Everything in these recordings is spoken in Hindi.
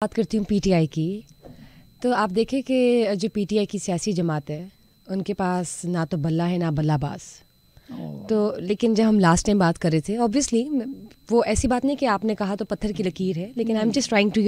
बात करती हूँ पीटीआई की, तो आप देखें कि जो पीटीआई की सियासी जमात है उनके पास ना तो बल्ला है ना बल्लाबाज। तो लेकिन जब हम लास्ट टाइम बात कर रहे थे, ऑब्वियसली वो ऐसी बात नहीं कि आपने कहा तो पत्थर की लकीर है, लेकिन I am just trying to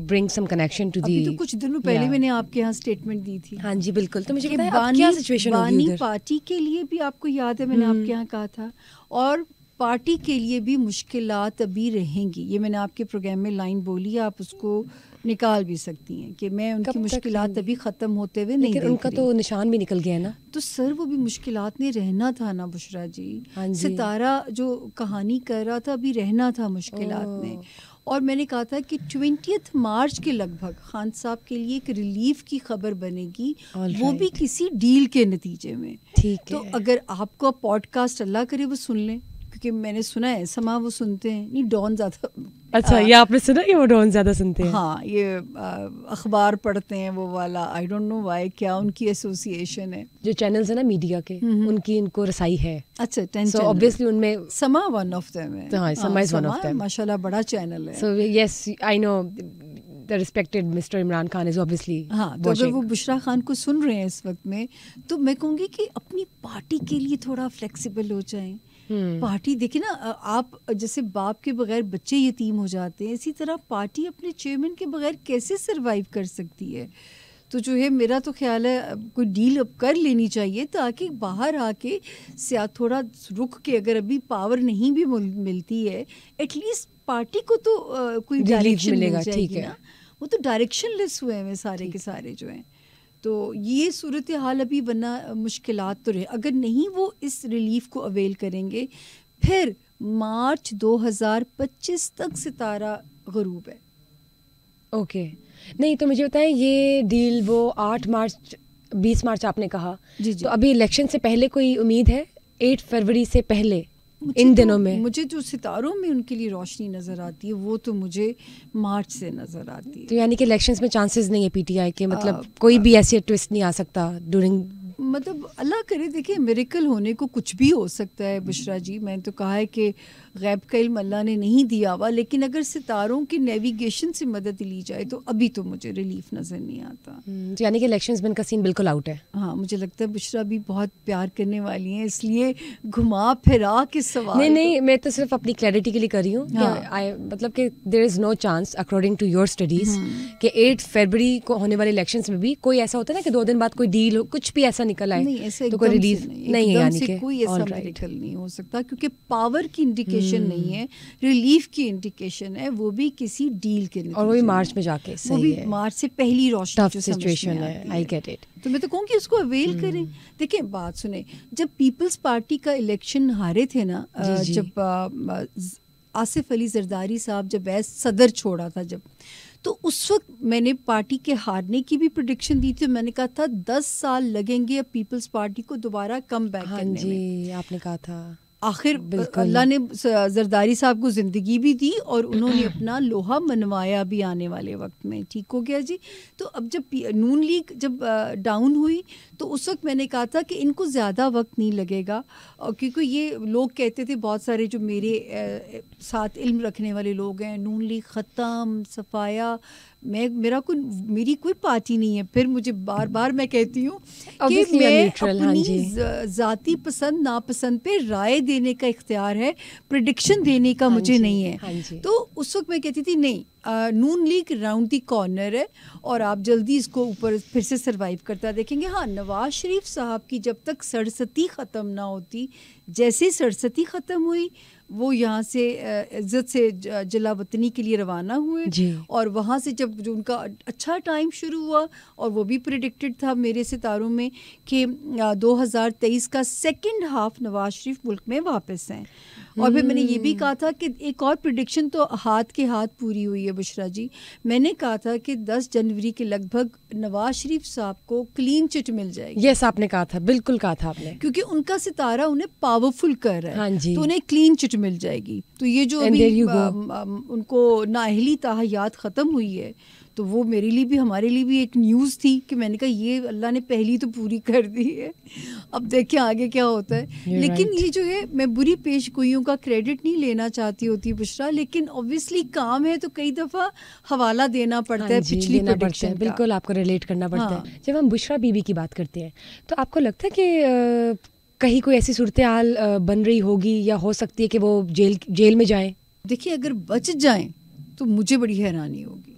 bring some connection to the. अभी तो कुछ दिनों पहले मैंने आपके यहाँ स्टेटमेंट दी थी। हाँ जी बिल्कुल। तो मुझे बताइए अब क्या सिचुएशन होगी उधर? पार्टी के लिए भी आपको याद है मैंने आपके यहाँ कहा था, और पार्टी के लिए भी मुश्किलात अभी रहेंगी। ये मैंने आपके प्रोग्राम में लाइन बोली, आप उसको निकाल भी सकती हैं कि मैं उनकी मुश्किलात अभी ख़त्म होते हुए नहीं देख रही। उनका तो निशान भी निकल गया है ना। तो सर वो भी मुश्किलात में रहना था ना बुशरा जी। हाँ जी। सितारा जो कहानी कर रहा था अभी रहना था मुश्किलात में। और मैंने कहा था कि 20 मार्च के लगभग खान साहब के लिए एक रिलीफ की खबर बनेगी, वो भी किसी डील के नतीजे में। ठीक है। तो अगर आपको पॉडकास्ट अल्लाह करे वो सुन लें, क्योंकि मैंने सुना है समा वो सुनते हैं नहीं, डॉन ज़्यादा। अच्छा, ये आपने सुना कि वो डॉन ज़्यादा सुनते हैं? हाँ, ये अखबार पढ़ते हैं वो वाला, आई डोंट नो व्हाई, क्या उनकी एसोसिएशन है। जो चैनल्स है ना मीडिया के, उनकी इनको रसाई है। अच्छा, 10 सो ऑब्वियसली उनमें समा वन ऑफ देम है। हाँ, समा इज वन ऑफ देम। माशाल्लाह बड़ा चैनल है। So yes I know the respected mister Imran Khan is obviously. हाँ, तो अगर वो बुशरा खान को सुन रहे हैं इस वक्त में, तो मैं कहूँगी कि अपनी पार्टी के लिए थोड़ा फ्लेक्सिबल हो जाएं। पार्टी देखिए ना, आप जैसे बाप के बगैर बच्चे यतीम हो जाते हैं, इसी तरह पार्टी अपने चेयरमैन के बगैर कैसे सरवाइव कर सकती है। तो जो है मेरा तो ख्याल है कोई डील अब कर लेनी चाहिए, ताकि बाहर आके थोड़ा रुक के, अगर अभी पावर नहीं भी मिलती है, एटलीस्ट पार्टी को तो कोई डायरेक्शन मिल जाएगी ना। वो तो डायरेक्शन लेस हुए हैं सारे के सारे जो हैं। तो ये सूरत हाल अभी वरना मुश्किलात तो रहे, अगर नहीं वो इस रिलीफ को अवेल करेंगे, फिर मार्च 2025 तक सितारा गरूब है। ओके नहीं तो मुझे बताएं, ये डील वो 8 मार्च 20 मार्च आपने कहा जी। तो अभी इलेक्शन से पहले कोई उम्मीद है? 8 फरवरी से पहले इन दिनों में मुझे जो सितारों में उनके लिए रोशनी नज़र आती है वो तो मुझे मार्च से नज़र आती है। तो यानी कि इलेक्शंस में चांसेस नहीं है पीटीआई के, मतलब कोई भी ऐसे ट्विस्ट नहीं आ सकता ड्यूरिंग, मतलब अल्लाह करे। देखिए मिरेकल होने को कुछ भी हो सकता है बुशरा जी। मैंने तो कहा है कि गैब का इल्म अल्लाह ने नहीं दिया हुआ, लेकिन अगर सितारों की नेविगेशन से मदद ली जाए तो अभी तो मुझे रिलीफ नज़र नहीं आता। तो यानी कि इलेक्शंस में इनका सीन बिल्कुल आउट है। हाँ, मुझे लगता है बुशरा भी बहुत प्यार करने वाली हैं, इसलिए घुमा फिरा के सवाल नहीं मैं तो सिर्फ अपनी क्लैरिटी के लिए कर रही हूँ। मतलब कि there is no chance according to your studies कि 8 फरवरी को होने वाले इलेक्शंस में भी कोई ऐसा होता है ना कि 2 दिन बाद कोई डील हो, कुछ भी ऐसा निकल आए, नहीं, ऐसे तो कोई रिलीफ नहीं है, यानी कि कोई ऐसा मेडिकल नहीं हो सकता, क्योंकि पावर की इंडिकेशन नहीं है, रिलीफ की इंडिकेशन है, वो भी किसी डील के नतीजे, और वो भी मार्च में जाके सही है। वो भी मार्च से पहली रोशनी टफ सिचुएशन है। I get it. तो मैं तो कहूँगी उसको अवेल करें। देखिए बात सुने, जब पीपल्स पार्टी का इलेक्शन हारे थे ना, जब आसिफ अली जरदारी साहब जब एज सदर छोड़ा था, जब तो उस वक्त मैंने पार्टी के हारने की भी प्रेडिक्शन दी थी। मैंने कहा था 10 साल लगेंगे अब पीपल्स पार्टी को दोबारा कम बैक करने में। आपने कहा था। आखिर अल्लाह ने जरदारी साहब को ज़िंदगी भी दी और उन्होंने अपना लोहा मनवाया भी आने वाले वक्त में। ठीक हो गया जी। तो अब जब नून लीग जब डाउन हुई तो उस वक्त मैंने कहा था कि इनको ज़्यादा वक्त नहीं लगेगा, क्योंकि ये लोग कहते थे, बहुत सारे जो मेरे साथ इल्म रखने वाले लोग हैं, नून लीग ख़त्म, सफाया, मेरी कोई पार्टी नहीं है। फिर मुझे बार बार मैं कहती हूँ कि मैं अपनी ज़ाती पसंद नापसंद पे राय देने का इख्तियार है, प्रेडिक्शन देने का मुझे नहीं है। तो उस वक्त मैं कहती थी नहीं, नून लीग राउंड दी कॉर्नर है और आप जल्दी इसको ऊपर फिर से सरवाइव करता देखेंगे। हाँ, नवाज शरीफ साहब की जब तक सरसती ख़त्म ना होती, जैसे सरसती ख़त्म हुई वो यहाँ से इज़्ज़त से जला वतनी के लिए रवाना हुए, और वहाँ से जब जो उनका अच्छा टाइम शुरू हुआ, और वो भी प्रेडिक्टेड था मेरे सितारों में कि 2023 का सेकंड हाफ नवाज शरीफ मुल्क में वापस हैं। और फिर मैंने ये भी कहा था कि एक और प्रेडिक्शन तो हाथ के हाथ पूरी हुई है बुशरा जी। मैंने कहा था कि 10 जनवरी के लगभग नवाज शरीफ साहब को क्लीन चिट मिल जाएगी। यस, आपने कहा था, बिल्कुल कहा था आपने, क्योंकि उनका सितारा उन्हें पावरफुल कर रहा है। हाँ जी। तो उन्हें क्लीन चिट मिल जाएगी। तो ये जो अभी उनको नाअहली ताहयात ख़त्म हुई है, तो वो मेरे लिए भी, हमारे लिए भी एक न्यूज़ थी कि मैंने कहा ये अल्लाह ने पहली तो पूरी कर दी है, अब देखें आगे क्या होता है। लेकिन ये जो है, मैं बुरी पेश गोइयों चीज़ों का क्रेडिट नहीं लेना चाहती होती बुशरा, लेकिन ऑब्वियसली काम है तो कई दफ़ा हवाला देना पड़ता है पिछली प्रेडिक्शन का। बिल्कुल आपको रिलेट करना पड़ता है। जब हम बुशरा बीबी की बात करते हैं तो आपको लगता है कि कहीं कोई ऐसी सूरत हाल बन रही होगी या हो सकती है कि वो जेल में जाएं? देखिए, अगर बच जाएं तो मुझे बड़ी हैरानी होगी,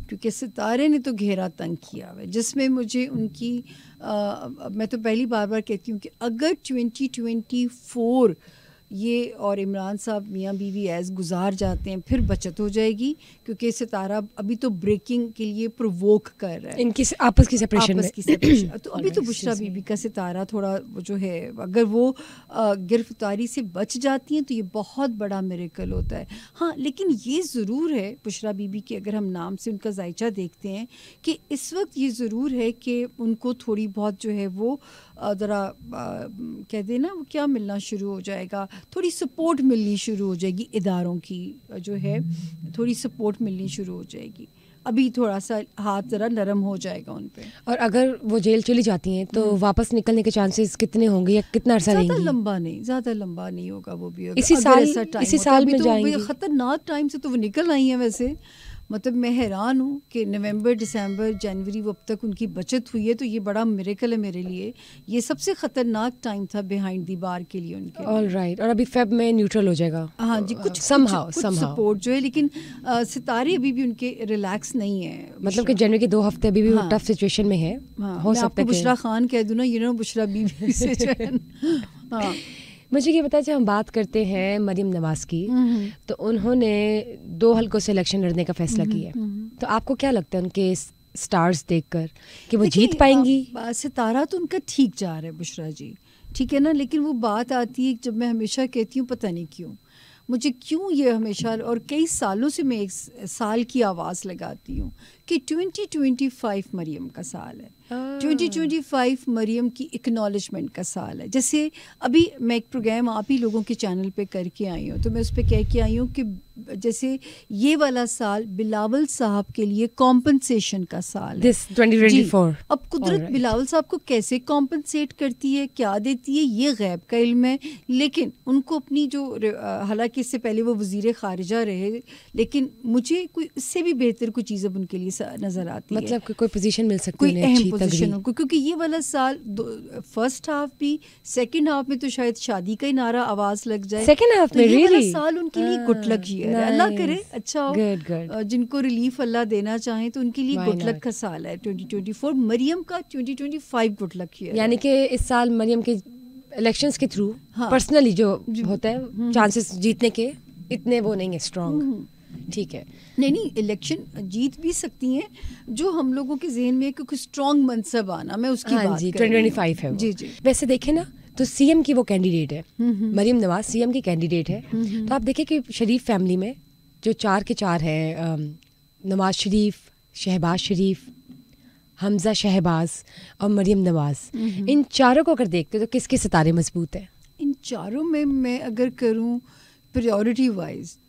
क्योंकि सितारे ने तो घेरा तंग किया हुआ है, जिसमें मुझे उनकी मैं तो पहली बार कहती हूँ कि अगर 2024 ये और इमरान साहब मियाँ बीवी ऐज़ गुजार जाते हैं फिर बचत हो जाएगी, क्योंकि सितारा अभी तो ब्रेकिंग के लिए प्रोवोक कर रहा है इनकी आपस की सेपरेशन तो अभी तो बुशरा बीबी का सितारा थोड़ा जो है, अगर वो गिरफ्तारी से बच जाती हैं तो ये बहुत बड़ा मिरेकल होता है। हाँ, लेकिन ये ज़रूर है बुशरा बीबी के, अगर हम नाम से उनका जायचा देखते हैं, कि इस वक्त ये ज़रूर है कि उनको थोड़ी बहुत जो है वो ज़रा कह देना वो क्या मिलना शुरू हो जाएगा, थोड़ी सपोर्ट मिलनी शुरू हो जाएगी, इदारों की जो है थोड़ी सपोर्ट मिलनी शुरू हो जाएगी। अभी थोड़ा सा हाथ ज़रा नरम हो जाएगा उन पे। और अगर वो जेल चली जाती हैं तो वापस निकलने के चांसेस कितने होंगे या कितना अरसा रहेंगी? ज़्यादा लंबा नहीं होगा वो भी। इसी साल में जाएंगी। ख़तरनाक टाइम से तो वो निकल आई हैं वैसे, मतलब मैं हैरान हूँ कि नवंबर, दिसंबर, जनवरी वो अब तक उनकी बचत हुई है, तो ये बड़ा मिरेकल है मेरे लिए। ये सबसे ख़तरनाक टाइम था बिहाइंड दी बार के लिए उनके। All right. और अभी फेब में न्यूट्रल हो जाएगा। हाँ जी, कुछ सपोर्ट जो है, लेकिन सितारे अभी भी उनके रिलैक्स नहीं है। मतलब कि जनवरी के 2 हफ्ते अभी भी वो टफ सिचुएशन में है। हो सकता है बुशरा खान कह दूँ ना, बुशरा बीबी से जो है। हाँ, मुझे ये बताया, जब हम बात करते हैं मरियम नवाज की, तो उन्होंने 2 हलकों से इलेक्शन लड़ने का फैसला किया, तो आपको क्या लगता है उनके स्टार्स देखकर कि वो जीत पाएंगी? सितारा तो उनका ठीक जा रहा है बुशरा जी, ठीक है ना, लेकिन वो बात आती है, जब मैं हमेशा कहती हूँ पता नहीं क्यों ये हमेशा, और कई सालों से मैं एक साल की आवाज़ लगाती हूँ कि 2025 मरियम का साल है। 2025 मरियम की एक्नॉलेजमेंट का साल है। जैसे अभी मैं एक प्रोग्राम आप ही लोगों के चैनल पे करके आई हूँ, तो मैं उस पर कह के आई हूँ कि जैसे ये वाला साल बिलावल साहब के लिए कॉम्पनसेशन का साल है, 2024। अब कुदरत बिलावल साहब को कैसे कॉम्पनसेट करती है, क्या देती है, ये गैब का इल्म है, लेकिन उनको अपनी जो, हालांकि इससे पहले वो वजीर खारिजा रहे, लेकिन मुझे कोई इससे भी बेहतर कोई चीज़ अब उनके लिए नज़र आती है। मतलब कोई पोजीशन मिल सकती है, कोई अहम पोजीशन उनको, क्योंकि ये वाला साल फर्स्ट हाफ भी, सेकंड हाफ में तो शायद शादी का ही नारा आवाज़ लग जाए, सेकंड हाफ में ये वाला साल उनके लिए गुड लक ईयर है। अल्लाह करे अच्छा हो, good. जिनको रिलीफ अल्लाह देना चाहे तो उनके लिए गुड लक का साल है 2024। मरियम का 2025 गुड लक ईयर, यानी कि इस साल मरियम के इलेक्शंस के थ्रू पर्सनली जो होता है चांसेस जीतने के इतने वो नहीं है स्ट्रॉन्ग। ठीक है, नहीं, इलेक्शन जीत भी सकती हैं, जो हम लोगों के जहन में कोई स्ट्रॉन्ग मनसब आना, मैं उसकी बात जी 2025 है वो। जी। वैसे देखें ना तो सीएम की वो कैंडिडेट है, मरियम नवाज सीएम की कैंडिडेट है। तो आप देखें कि शरीफ फैमिली में जो 4 के 4 हैं, नवाज शरीफ, शहबाज शरीफ, हमजा शहबाज और मरियम नवाज, इन चारों को अगर देखते तो किसके सितारे मजबूत है? इन चारों में मैं अगर करूं प्रायोरिटी वाइज